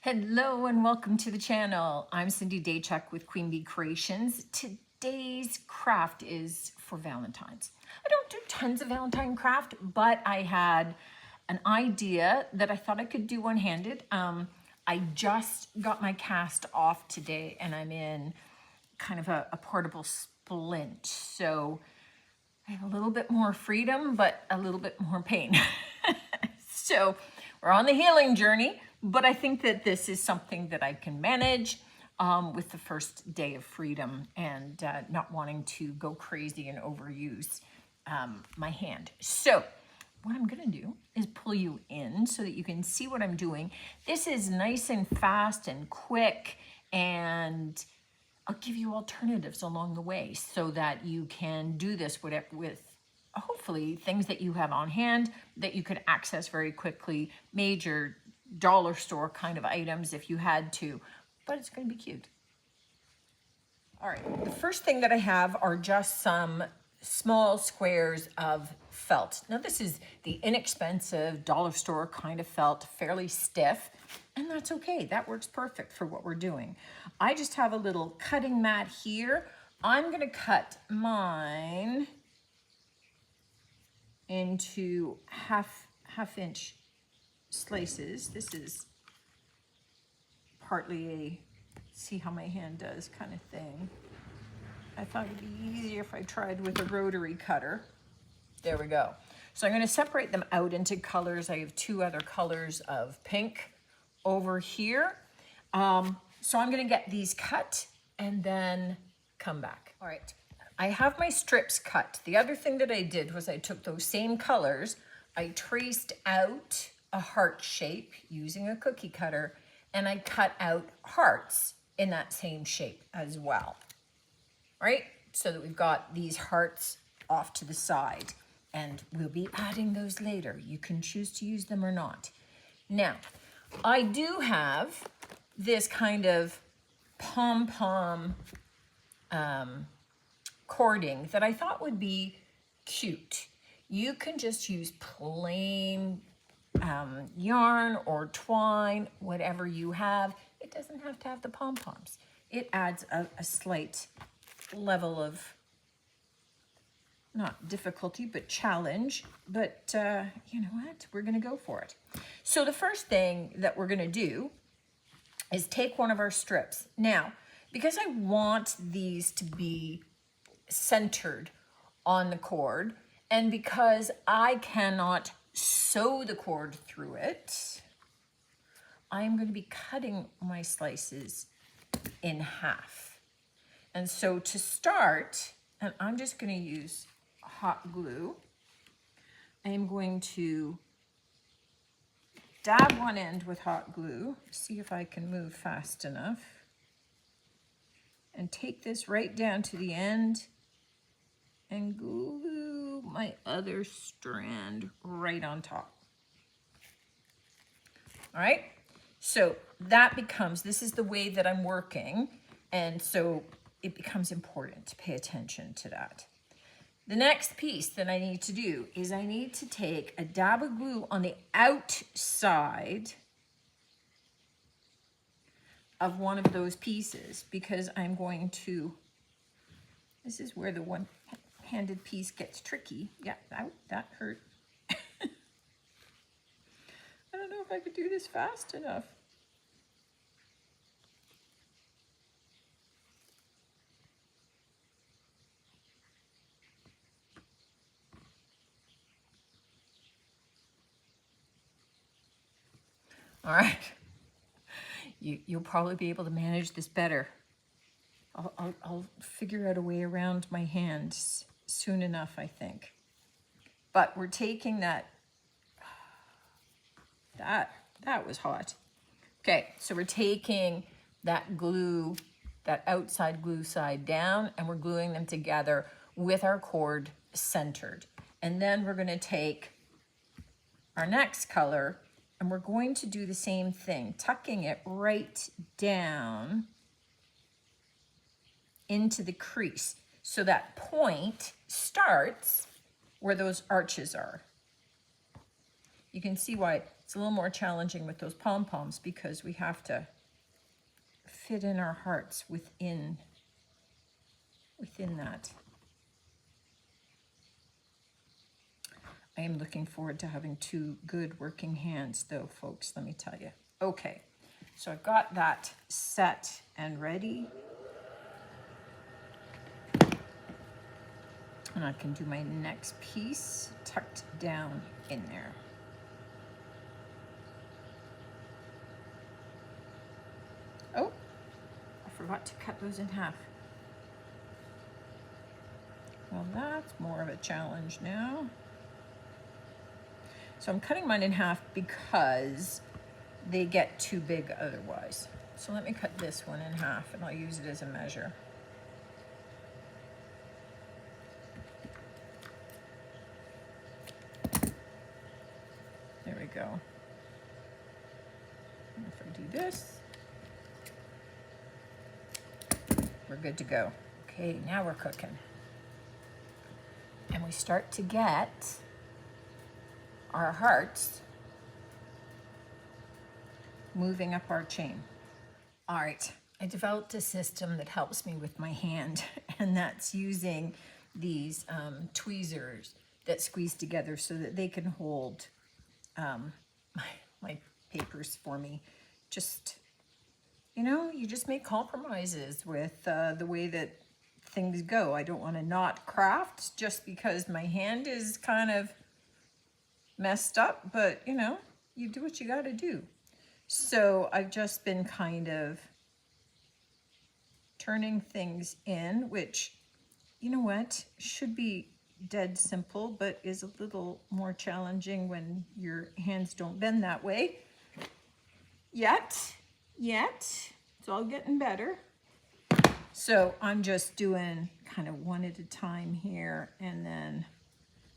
Hello and welcome to the channel. I'm Cindy Daychuck with Queen Bee Creations. Today's craft is for Valentines. I don't do tons of Valentine craft, but I had an idea that I thought I could do one-handed. I just got my cast off today and I'm in kind of a portable splint. So I have a little bit more freedom, but a little bit more pain. So we're on the healing journey, but I think that this is something that I can manage with the first day of freedom and not wanting to go crazy and overuse my hand. So what I'm gonna do is pull you in so that you can see what I'm doing. This is nice and fast and quick, and I'll give you alternatives along the way so that you can do this with hopefully things that you have on hand that you could access very quickly, major dollar store kind of items if you had to, but it's going to be cute. All right, the first thing that I have are just some small squares of felt. Now this is the inexpensive dollar store kind of felt, fairly stiff, and that's okay. That works perfect for what we're doing. I just have a little cutting mat here. I'm gonna cut mine into half inch slices. This is partly a see how my hand does kind of thing. I thought it'd be easier if I tried with a rotary cutter. There we go. So I'm going to separate them out into colors. I have two other colors of pink over here. So I'm going to get these cut and then come back. All right. I have my strips cut. The other thing that I did was I took those same colors, I traced out a heart shape using a cookie cutter, and I cut out hearts in that same shape as well. All right, so that we've got these hearts off to the side, and we'll be adding those later. You can choose to use them or not. Now, I do have this kind of pom-pom cording that I thought would be cute. You can just use plain yarn or twine, whatever you have. It doesn't have to have the pom-poms. It adds a slight level of, not difficulty, but challenge. But you know what? We're gonna go for it. So the first thing that we're gonna do is take one of our strips. Now, because I want these to be centered on the cord, and because I cannot sew the cord through it, I'm going to be cutting my slices in half. And so to start, and I'm just going to use hot glue, I'm going to dab one end with hot glue, see if I can move fast enough, and take this right down to the end and glue my other strand right on top. All right, so that becomes, this is the way that I'm working, and so it becomes important to pay attention to that. The next piece that I need to do is I need to take a dab of glue on the outside of one of those pieces, because I'm going to, this is where the one-handed piece gets tricky. Yeah, that hurt. I don't know if I could do this fast enough. All right. You'll probably be able to manage this better. I'll figure out a way around my hands soon enough, I think. But we're taking that was hot. Okay, so we're taking that glue, that outside glue side down, and we're gluing them together with our cord centered. And then we're gonna take our next color, and we're going to do the same thing, tucking it right down into the crease. So that point starts where those arches are. You can see why it's It's a little more challenging with those pom-poms because we have to fit in our hearts within that. I am looking forward to having two good working hands though, folks, let me tell you. Okay, so I've got that set and ready. And I can do my next piece tucked down in there. Oh, I forgot to cut those in half. Well, that's more of a challenge now. So I'm cutting mine in half because they get too big otherwise. So let me cut this one in half and I'll use it as a measure. There we go. And if I do this, we're good to go. Okay, now we're cooking. And we start to get our hearts moving up our chain. All right, I developed a system that helps me with my hand, and that's using these tweezers that squeeze together so that they can hold my papers for me. Just, you know, you just make compromises with the way that things go. I don't want to not craft just because my hand is kind of messed up, but you know, you do what you got to do. So I've just been kind of turning things in, which, you know what, should be dead simple, but is a little more challenging when your hands don't bend that way. Yet, it's all getting better. So I'm just doing kind of one at a time here and then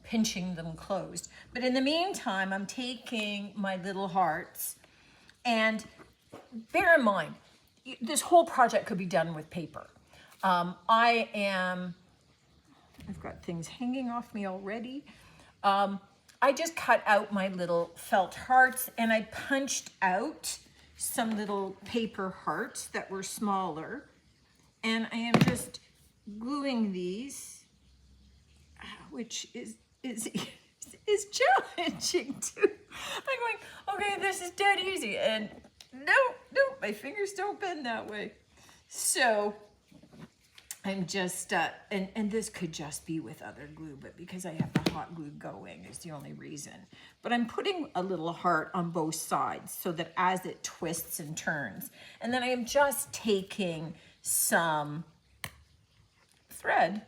pinching them closed. But in the meantime, I'm taking my little hearts, and bear in mind, this whole project could be done with paper. I've got things hanging off me already. I just cut out my little felt hearts and I punched out some little paper hearts that were smaller. And I am just gluing these, which is challenging too. I'm going, okay, this is dead easy. And no, my fingers don't bend that way. So I'm just, and this could just be with other glue, but because I have the hot glue going is the only reason. But I'm putting a little heart on both sides so that as it twists and turns. And then I am just taking some thread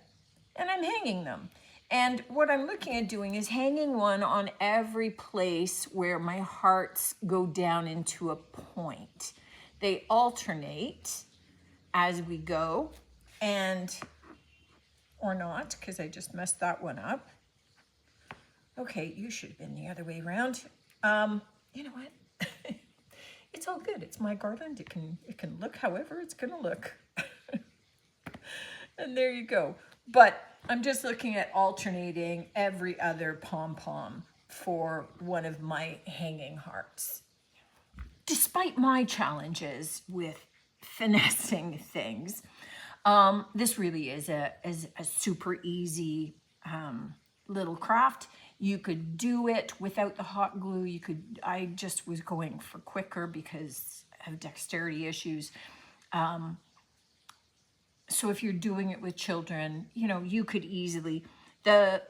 and I'm hanging them. And what I'm looking at doing is hanging one on every place where my hearts go down into a point. They alternate as we go, and, or not, because I just messed that one up. Okay, you should have been the other way around. You know what? It's all good. It's my garland. It can look however it's gonna look. And there you go. But I'm just looking at alternating every other pom-pom for one of my hanging hearts. Despite my challenges with finessing things, this really is a super easy little craft. You could do it without the hot glue. I just was going for quicker because of dexterity issues. So if you're doing it with children, you know, you could easily, the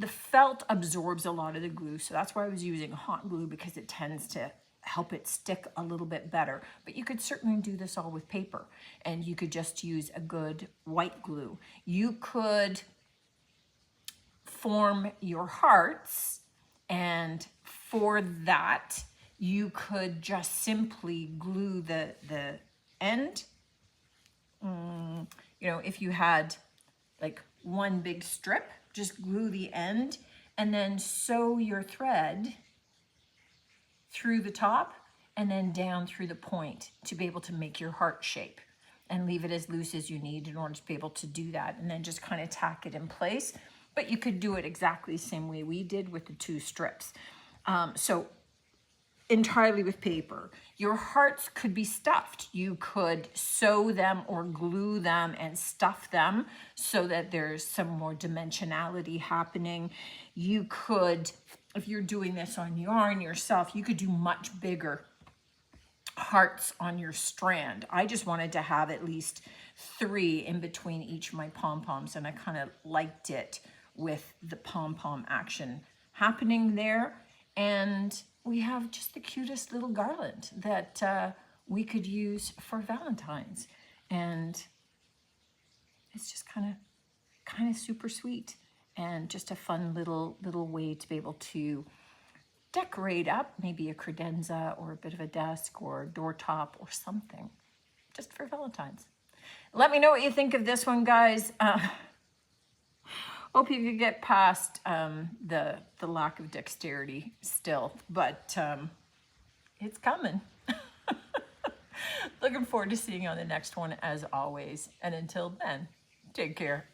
felt absorbs a lot of the glue. So that's why I was using hot glue, because it tends to help it stick a little bit better. But you could certainly do this all with paper, and you could just use a good white glue. You could form your hearts, and for that, you could just simply glue the end. You know, if you had like one big strip, just glue the end and then sew your thread through the top and then down through the point to be able to make your heart shape, and leave it as loose as you need in order to be able to do that, and then just kind of tack it in place. But you could do it exactly the same way we did with the two strips. So entirely with paper. Your hearts could be stuffed. You could sew them or glue them and stuff them so that there's some more dimensionality happening. You could, if you're doing this on yarn yourself, you could do much bigger hearts on your strand. I just wanted to have at least 3 in between each of my pom-poms, and I kind of liked it with the pom-pom action happening there. And we have just the cutest little garland that we could use for Valentine's. And it's just kind of super sweet and just a fun little way to be able to decorate up maybe a credenza or a bit of a desk or a door top or something just for Valentine's. Let me know what you think of this one, guys. Hope you could get past the lack of dexterity still, but it's coming. Looking forward to seeing you on the next one as always. And until then, take care.